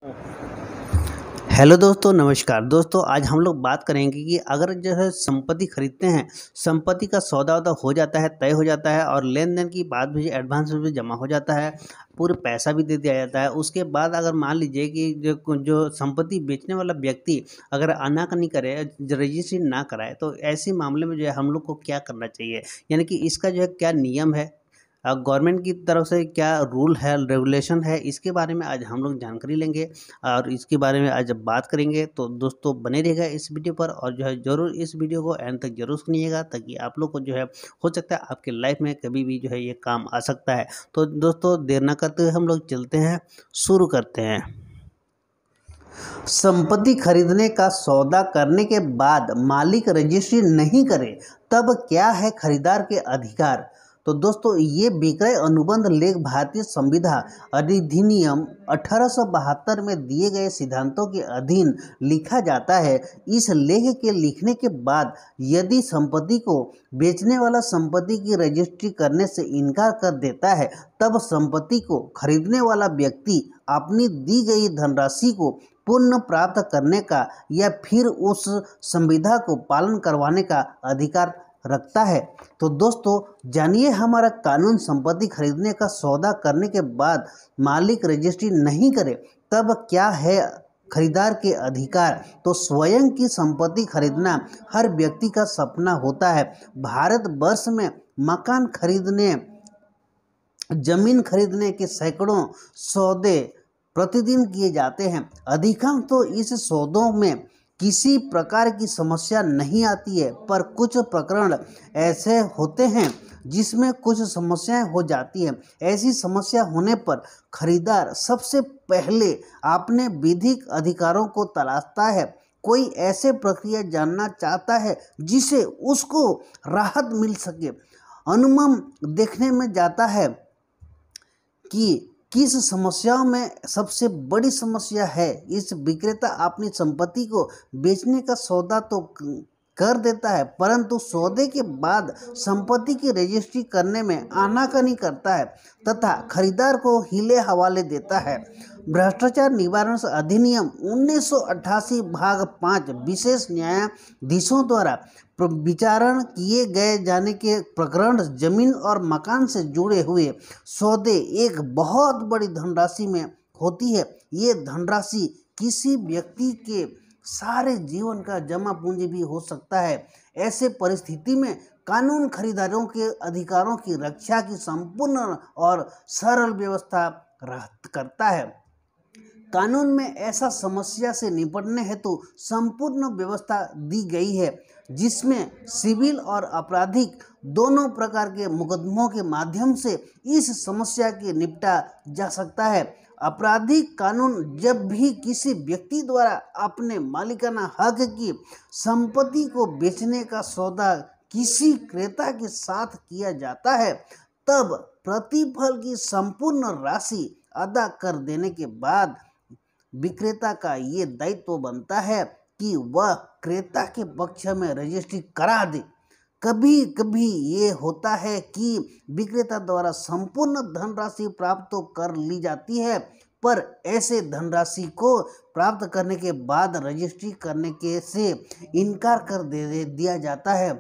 Hello दोस्तों, नमस्कार दोस्तों। आज हम लोग बात करेंगे कि अगर जो है संपत्ति खरीदते हैं, संपत्ति का सौदा हो जाता है, तय हो जाता है और लेन देन की बात भी एडवांस में भी जमा हो जाता है, पूरे पैसा भी दे दिया जाता है। उसके बाद अगर मान लीजिए कि जो संपत्ति बेचने वाला व्यक्ति अगर आनाकानी करे, रजिस्ट्री ना कराए, तो ऐसे मामले में जो है हम लोग को क्या करना चाहिए, यानी कि इसका जो है क्या नियम है, गवर्नमेंट की तरफ से क्या रूल है, रेगुलेशन है, इसके बारे में आज हम लोग जानकारी लेंगे और इसके बारे में आज बात करेंगे। तो दोस्तों बने रहिएगा इस वीडियो पर और जो है ज़रूर इस वीडियो को एंड तक जरूर सुनिएगा, ताकि आप लोग को जो है हो सकता है आपके लाइफ में कभी भी जो है ये काम आ सकता है। तो दोस्तों देर ना करते हुए हम लोग चलते हैं, शुरू करते हैं। संपत्ति खरीदने का सौदा करने के बाद मालिक रजिस्ट्री नहीं करे, तब क्या है खरीदार के अधिकार। तो दोस्तों ये विक्रय अनुबंध लेख भारतीय संविधान अधिनियम 1872 में दिए गए सिद्धांतों के अधीन लिखा जाता है। इस लेख के लिखने के बाद यदि संपत्ति को बेचने वाला संपत्ति की रजिस्ट्री करने से इनकार कर देता है, तब संपत्ति को खरीदने वाला व्यक्ति अपनी दी गई धनराशि को पुनः प्राप्त करने का या फिर उस संविधा को पालन करवाने का अधिकार रखता है। तो दोस्तों जानिए हमारा कानून, संपत्ति खरीदने का सौदा करने के बाद मालिक रजिस्ट्री नहीं करे तब क्या है खरीदार के अधिकार। तो स्वयं की संपत्ति खरीदना हर व्यक्ति का सपना होता है। भारत वर्ष में मकान खरीदने, जमीन खरीदने के सैकड़ों सौदे प्रतिदिन किए जाते हैं। अधिकांश तो इस सौदों में किसी प्रकार की समस्या नहीं आती है, पर कुछ प्रकरण ऐसे होते हैं जिसमें कुछ समस्याएं हो जाती हैं। ऐसी समस्या होने पर खरीदार सबसे पहले अपने विधिक अधिकारों को तलाशता है। कोई ऐसे प्रक्रिया जानना चाहता है जिसे उसको राहत मिल सके। अनुमान देखने में जाता है कि किस समस्याओं में सबसे बड़ी समस्या है। इस विक्रेता अपनी संपत्ति को बेचने का सौदा तो कर देता है, परंतु सौदे के बाद संपत्ति की रजिस्ट्री करने में आनाकानी करता है तथा खरीदार को हिले हवाले देता है। भ्रष्टाचार निवारण अधिनियम 1988 भाग 5 विशेष न्यायाधीशों द्वारा विचारण किए गए जाने के प्रकरण जमीन और मकान से जुड़े हुए सौदे एक बहुत बड़ी धनराशि में होती है। ये धनराशि किसी व्यक्ति के सारे जीवन का जमा पूंजी भी हो सकता है। ऐसे परिस्थिति में कानून खरीदारों के अधिकारों की रक्षा की संपूर्ण और सरल व्यवस्था करता है। कानून में ऐसा समस्या से निपटने हेतु संपूर्ण व्यवस्था दी गई है, जिसमें सिविल और आपराधिक दोनों प्रकार के मुकदमों के माध्यम से इस समस्या के निपटा जा सकता है। आपराधिक कानून जब भी किसी व्यक्ति द्वारा अपने मालिकाना हक की संपत्ति को बेचने का सौदा किसी क्रेता के साथ किया जाता है, तब प्रतिफल की संपूर्ण राशि अदा कर देने के बाद विक्रेता का ये दायित्व बनता है कि वह क्रेता के पक्ष में रजिस्ट्री करा दे। कभी कभी ये होता है कि विक्रेता द्वारा संपूर्ण धनराशि प्राप्त तो कर ली जाती है, पर ऐसे धनराशि को प्राप्त करने के बाद रजिस्ट्री करने के से इनकार कर दे दिया जाता है,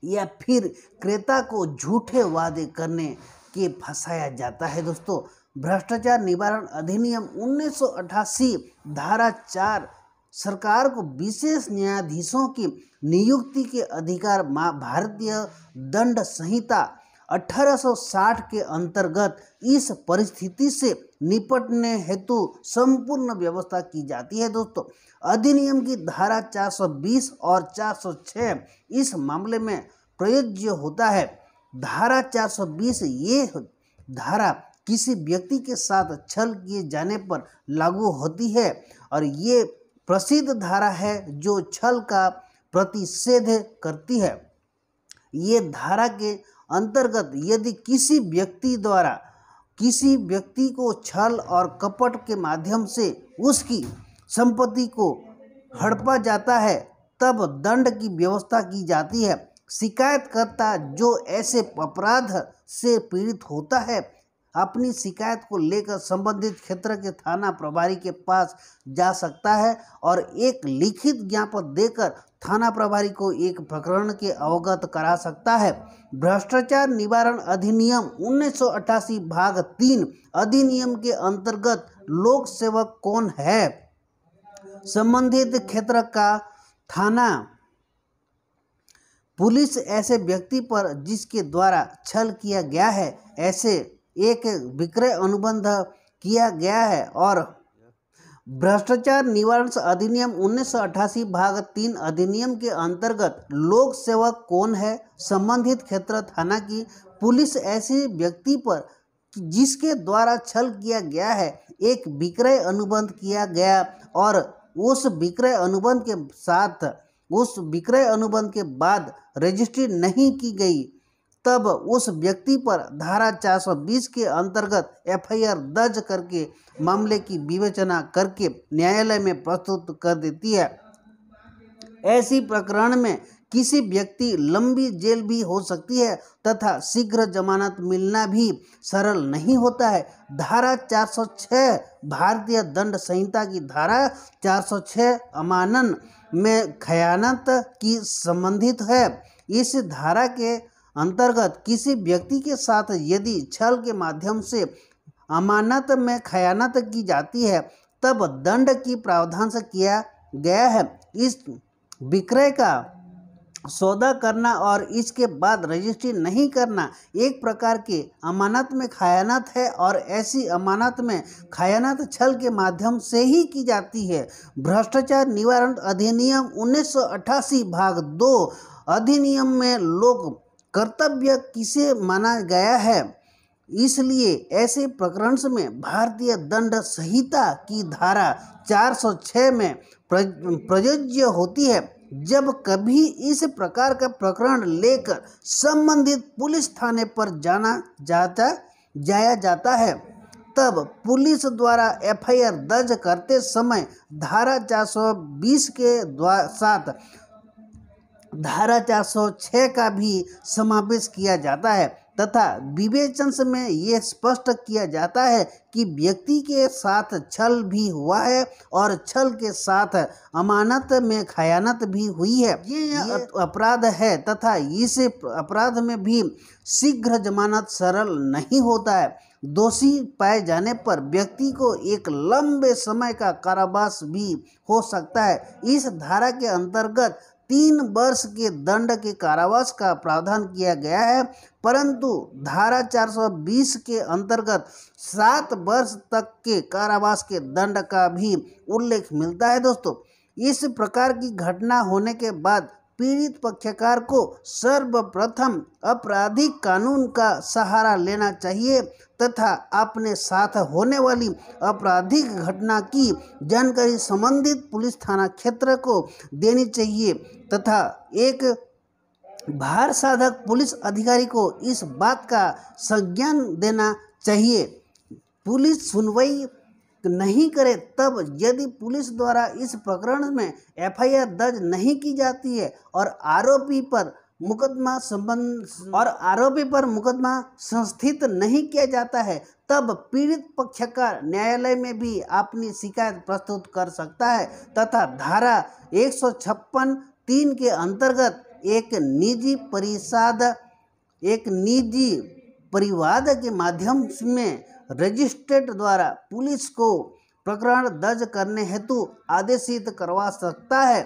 या फिर क्रेता को झूठे वादे करने के फंसाया जाता है। दोस्तों भ्रष्टाचार निवारण अधिनियम 1988 धारा 4 सरकार को विशेष न्यायाधीशों की नियुक्ति के अधिकार भारतीय दंड संहिता 1860 के अंतर्गत इस परिस्थिति से निपटने हेतु संपूर्ण व्यवस्था की जाती है। दोस्तों अधिनियम की धारा 420 और 406 इस मामले में प्रयोज्य होता है। धारा 420 ये धारा किसी व्यक्ति के साथ छल किए जाने पर लागू होती है और ये प्रसिद्ध धारा है जो छल का प्रतिषेध करती है। ये धारा के अंतर्गत यदि किसी व्यक्ति द्वारा किसी व्यक्ति को छल और कपट के माध्यम से उसकी संपत्ति को हड़पा जाता है, तब दंड की व्यवस्था की जाती है। शिकायतकर्ता जो ऐसे अपराध से पीड़ित होता है अपनी शिकायत को लेकर संबंधित क्षेत्र के थाना प्रभारी के पास जा सकता है और एक लिखित ज्ञापन देकर थाना प्रभारी को एक प्रकरण के अवगत करा सकता है। भ्रष्टाचार निवारण अधिनियम 1988 भाग 3 अधिनियम के अंतर्गत लोक सेवक कौन है? संबंधित क्षेत्र का थाना पुलिस ऐसे व्यक्ति पर जिसके द्वारा छल किया गया है, ऐसे एक विक्रय अनुबंध किया गया है और भ्रष्टाचार निवारण अधिनियम 1988 भाग 3 अधिनियम के अंतर्गत लोक सेवक कौन है? संबंधित क्षेत्र थाना की पुलिस ऐसे व्यक्ति पर जिसके द्वारा छल किया गया है, एक विक्रय अनुबंध किया गया और उस विक्रय अनुबंध के बाद रजिस्ट्री नहीं की गई, तब उस व्यक्ति पर धारा 420 के अंतर्गत एफआईआर दर्ज करके मामले की विवेचना करके न्यायालय में प्रस्तुत कर देती है। ऐसी प्रकरण में किसी व्यक्ति लंबी जेल भी हो सकती है तथा शीघ्र जमानत मिलना भी सरल नहीं होता है। धारा 406 भारतीय दंड संहिता की धारा 406 अमानन में खयानत की संबंधित है। इस धारा के अंतर्गत किसी व्यक्ति के साथ यदि छल के माध्यम से अमानत में खयानत की जाती है, तब दंड की प्रावधान से किया गया है। इस विक्रय का सौदा करना और इसके बाद रजिस्ट्री नहीं करना एक प्रकार के अमानत में खयानत है और ऐसी अमानत में खयानत छल के माध्यम से ही की जाती है। भ्रष्टाचार निवारण अधिनियम 1988 भाग 2 अधिनियम में लोक कर्तव्य किसे माना गया है, इसलिए ऐसे प्रकरण में भारतीय दंड संहिता की धारा 406 में प्रयोज्य होती है। जब कभी इस प्रकार का प्रकरण लेकर संबंधित पुलिस थाने पर जाया जाता है, तब पुलिस द्वारा एफआईआर दर्ज करते समय धारा 420 के साथ धारा 406 का भी समावेश किया जाता है तथा विवेचन में ये स्पष्ट किया जाता है कि व्यक्ति के साथ छल भी हुआ है और छल के साथ अमानत में खयानत भी हुई है। ये अपराध है तथा इस अपराध में भी शीघ्र जमानत सरल नहीं होता है। दोषी पाए जाने पर व्यक्ति को एक लंबे समय का कारावास भी हो सकता है। इस धारा के अंतर्गत 3 वर्ष के दंड के कारावास का प्रावधान किया गया है, परंतु धारा 420 के अंतर्गत 7 वर्ष तक के कारावास के दंड का भी उल्लेख मिलता है। दोस्तों, इस प्रकार की घटना होने के बाद पीड़ित पक्षकार को सर्वप्रथम आपराधिक कानून का सहारा लेना चाहिए तथा अपने साथ होने वाली आपराधिक घटना की जानकारी संबंधित पुलिस थाना क्षेत्र को देनी चाहिए तथा एक भार साधक पुलिस अधिकारी को इस बात का संज्ञान देना चाहिए। पुलिस सुनवाई नहीं करे तब यदि पुलिस द्वारा इस प्रकरण में एफआईआर दर्ज नहीं की जाती है और आरोपी पर मुकदमा संस्थित नहीं किया जाता है, तब पीड़ित पक्षकार न्यायालय में भी अपनी शिकायत प्रस्तुत कर सकता है तथा धारा 156(3) के अंतर्गत एक निजी परिवाद के माध्यम में रजिस्ट्रेट द्वारा पुलिस को प्रकरण दर्ज करने हेतु आदेशित करवा सकता है।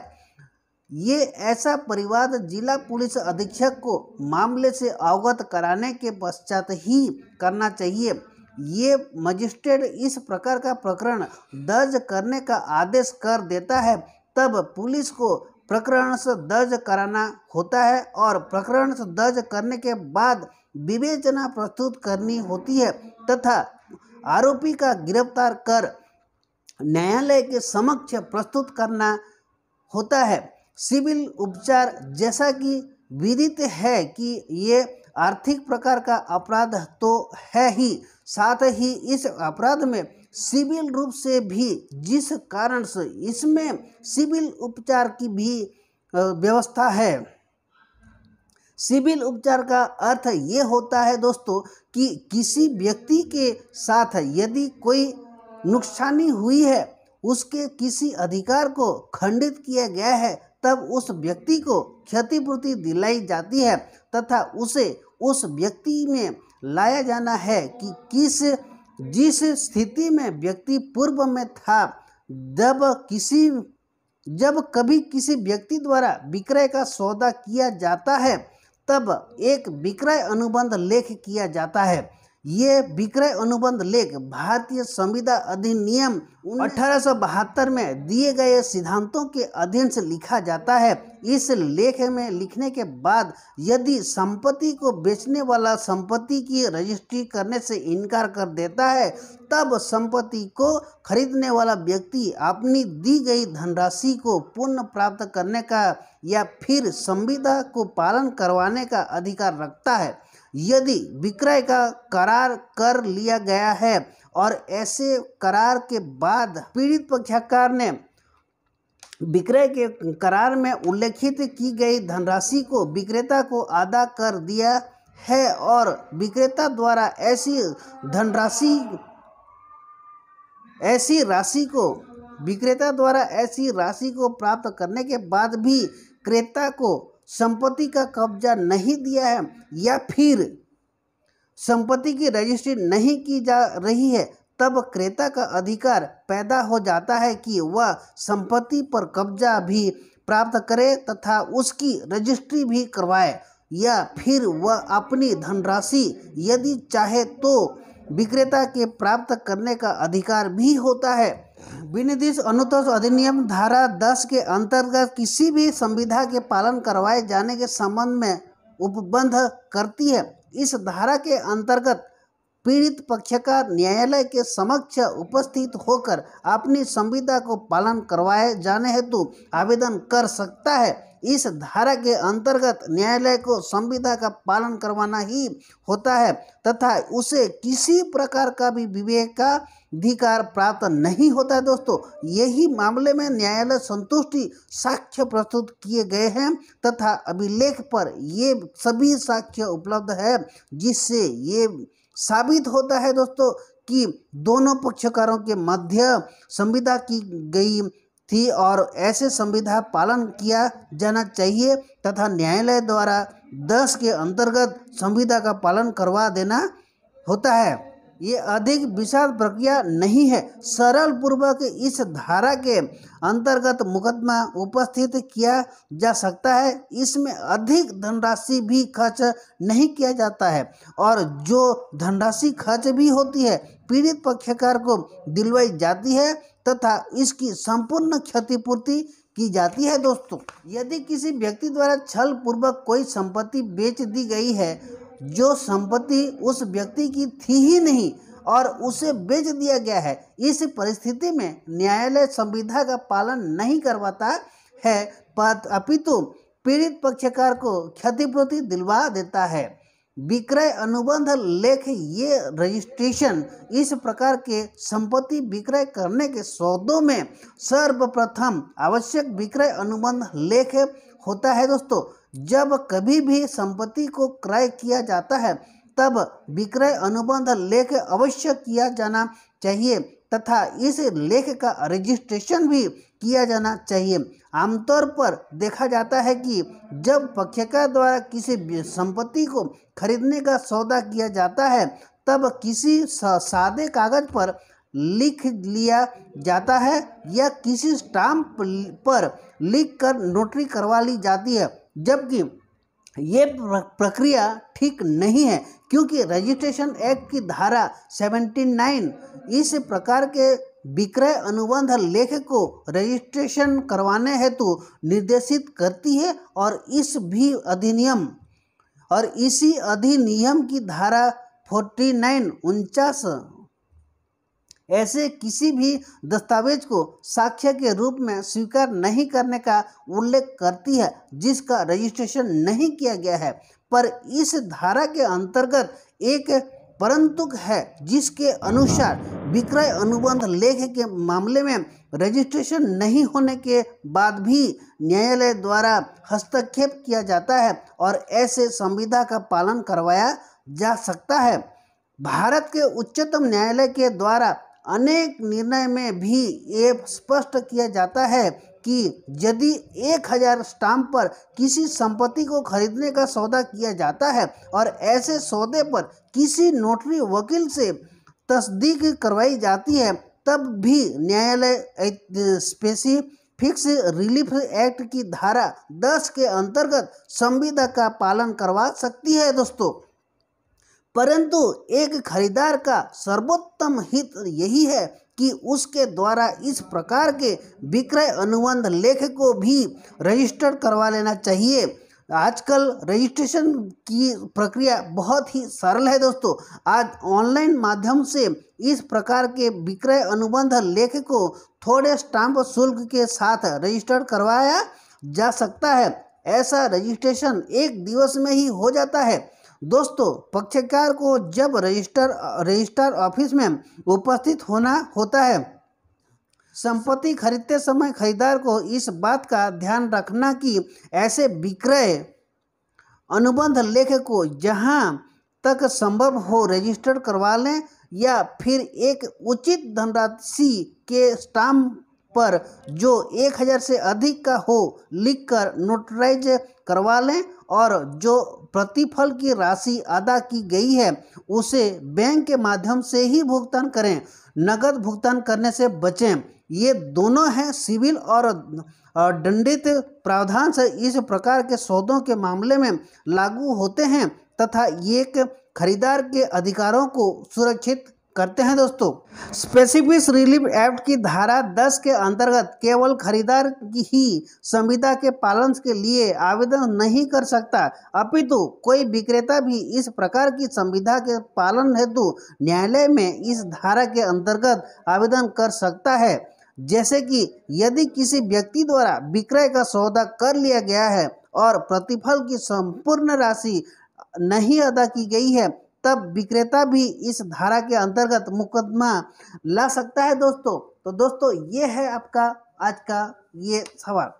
ये ऐसा परिवाद जिला पुलिस अधीक्षक को मामले से अवगत कराने के पश्चात ही करना चाहिए। ये मजिस्ट्रेट इस प्रकार का प्रकरण दर्ज करने का आदेश कर देता है, तब पुलिस को प्रकरण से दर्ज कराना होता है और प्रकरण से दर्ज करने के बाद विवेचना प्रस्तुत करनी होती है तथा आरोपी का गिरफ्तार कर न्यायालय के समक्ष प्रस्तुत करना होता है। सिविल उपचार जैसा कि विदित है कि ये आर्थिक प्रकार का अपराध तो है ही, साथ ही इस अपराध में सिविल रूप से भी जिस कारण से इसमें सिविल उपचार की भी व्यवस्था है। सिविल उपचार का अर्थ ये होता है दोस्तों कि किसी व्यक्ति के साथ यदि कोई नुकसानी हुई है, उसके किसी अधिकार को खंडित किया गया है, तब उस व्यक्ति को क्षतिपूर्ति दिलाई जाती है तथा उसे उस व्यक्ति में लाया जाना है कि जिस स्थिति में व्यक्ति पूर्व में था। जब कभी किसी व्यक्ति द्वारा विक्रय का सौदा किया जाता है, तब एक विक्रय अनुबंध लेख किया जाता है। ये विक्रय अनुबंध लेख भारतीय संविदा अधिनियम 1872 में दिए गए सिद्धांतों के अधीन से लिखा जाता है। इस लेख में लिखने के बाद यदि संपत्ति को बेचने वाला संपत्ति की रजिस्ट्री करने से इनकार कर देता है, तब संपत्ति को खरीदने वाला व्यक्ति अपनी दी गई धनराशि को पुनः प्राप्त करने का या फिर संविदा को पालन करवाने का अधिकार रखता है। यदि विक्रय का करार कर लिया गया है और ऐसे करार के बाद पीड़ित पक्षकार ने विक्रय के करार में उल्लेखित की गई धनराशि को विक्रेता को अदा कर दिया है और विक्रेता द्वारा ऐसी राशि को प्राप्त करने के बाद भी क्रेता को संपत्ति का कब्जा नहीं दिया है या फिर संपत्ति की रजिस्ट्री नहीं की जा रही है, तब क्रेता का अधिकार पैदा हो जाता है कि वह संपत्ति पर कब्जा भी प्राप्त करे तथा उसकी रजिस्ट्री भी करवाए, या फिर वह अपनी धनराशि यदि चाहे तो विक्रेता के प्राप्त करने का अधिकार भी होता है। विनिर्देश अनुतोष अधिनियम धारा 10 के अंतर्गत किसी भी संविधा के पालन करवाए जाने के संबंध में उपबंध करती है। इस धारा के अंतर्गत पीड़ित पक्षकार न्यायालय के समक्ष उपस्थित होकर अपनी संविदा को पालन करवाए जाने हेतु आवेदन कर सकता है। इस धारा के अंतर्गत न्यायालय को संविदा का पालन करवाना ही होता है तथा उसे किसी प्रकार का भी विवेकाधिकार प्राप्त नहीं होता है। दोस्तों, यही मामले में न्यायालय संतुष्टि साक्ष्य प्रस्तुत किए गए हैं तथा अभिलेख पर ये सभी साक्ष्य उपलब्ध है, जिससे ये साबित होता है दोस्तों कि दोनों पक्षकारों के मध्य संविदा की गई थी और ऐसे संविधा पालन किया जाना चाहिए तथा न्यायालय द्वारा 10 के अंतर्गत संविदा का पालन करवा देना होता है। ये अधिक विशाल प्रक्रिया नहीं है। सरल पूर्वक इस धारा के अंतर्गत मुकदमा उपस्थित किया जा सकता है। इसमें अधिक धनराशि भी खर्च नहीं किया जाता है और जो धनराशि खर्च भी होती है पीड़ित पक्षकार को दिलवाई जाती है तथा इसकी संपूर्ण क्षतिपूर्ति की जाती है। दोस्तों, यदि किसी व्यक्ति द्वारा छल पूर्वक कोई संपत्ति बेच दी गई है जो संपत्ति उस व्यक्ति की थी ही नहीं और उसे बेच दिया गया है, इस परिस्थिति में न्यायालय संविधा का पालन नहीं करवाता है अपितु पीड़ित पक्षकार को क्षतिपूर्ति दिलवा देता है। विक्रय अनुबंध लेख ये रजिस्ट्रेशन इस प्रकार के संपत्ति विक्रय करने के सौदों में सर्वप्रथम आवश्यक विक्रय अनुबंध लेख होता है। दोस्तों, जब कभी भी संपत्ति को क्रय किया जाता है तब विक्रय अनुबंध लेख अवश्य किया जाना चाहिए तथा इस लेख का रजिस्ट्रेशन भी किया जाना चाहिए। आमतौर पर देखा जाता है कि जब पक्षकार द्वारा किसी संपत्ति को खरीदने का सौदा किया जाता है तब किसी सादे कागज पर लिख लिया जाता है या किसी स्टाम्प पर लिखकर नोटरी करवा ली जाती है, जबकि ये प्रक्रिया ठीक नहीं है क्योंकि रजिस्ट्रेशन एक्ट की धारा 79 इस प्रकार के विक्रय अनुबंध लेख को रजिस्ट्रेशन करवाने हेतु निर्देशित करती है और इसी अधिनियम की धारा 49 ऐसे किसी भी दस्तावेज को साक्ष्य के रूप में स्वीकार नहीं करने का उल्लेख करती है जिसका रजिस्ट्रेशन नहीं किया गया है। पर इस धारा के अंतर्गत एक परंतु है जिसके अनुसार विक्रय अनुबंध लेख के मामले में रजिस्ट्रेशन नहीं होने के बाद भी न्यायालय द्वारा हस्तक्षेप किया जाता है और ऐसे संविदा का पालन करवाया जा सकता है। भारत के उच्चतम न्यायालय के द्वारा अनेक निर्णय में भी ये स्पष्ट किया जाता है कि यदि 1000 स्टाम्प पर किसी संपत्ति को खरीदने का सौदा किया जाता है और ऐसे सौदे पर किसी नोटरी वकील से तस्दीक करवाई जाती है, तब भी न्यायालय स्पेसिफिक्स रिलीफ एक्ट की धारा 10 के अंतर्गत संविदा का पालन करवा सकती है दोस्तों। परंतु एक खरीदार का सर्वोत्तम हित यही है कि उसके द्वारा इस प्रकार के विक्रय अनुबंध लेख को भी रजिस्टर्ड करवा लेना चाहिए। आजकल रजिस्ट्रेशन की प्रक्रिया बहुत ही सरल है दोस्तों। आज ऑनलाइन माध्यम से इस प्रकार के विक्रय अनुबंध लेख को थोड़े स्टाम्प शुल्क के साथ रजिस्टर्ड करवाया जा सकता है। ऐसा रजिस्ट्रेशन 1 दिवस में ही हो जाता है दोस्तों। पक्षकार को जब रजिस्ट्रार ऑफिस में उपस्थित होना होता है। संपत्ति खरीदते समय खरीदार को इस बात का ध्यान रखना कि ऐसे विक्रय अनुबंध लेख को जहां तक संभव हो रजिस्टर्ड करवा लें या फिर एक उचित धनराशि के स्टाम्प पर जो 1000 से अधिक का हो लिखकर नोटराइज करवा लें और जो प्रतिफल की राशि अदा की गई है उसे बैंक के माध्यम से ही भुगतान करें। नकद भुगतान करने से बचें। ये दोनों हैं सिविल और दंडित प्रावधान से इस प्रकार के सौदों के मामले में लागू होते हैं तथा ये खरीदार के अधिकारों को सुरक्षित करते हैं दोस्तों। स्पेसिफिक रिलीफ एक्ट की धारा 10 के अंतर्गत केवल खरीदार की ही संविदा के पालन के लिए आवेदन नहीं कर सकता, अपितु कोई विक्रेता भी इस प्रकार की संविदा के पालन हेतु न्यायालय में इस धारा के अंतर्गत आवेदन कर सकता है। जैसे कि यदि किसी व्यक्ति द्वारा विक्रय का सौदा कर लिया गया है और प्रतिफल की संपूर्ण राशि नहीं अदा की गई है, तब विक्रेता भी इस धारा के अंतर्गत मुकदमा ला सकता है दोस्तों। तो दोस्तों ये है आपका आज का ये सवाल।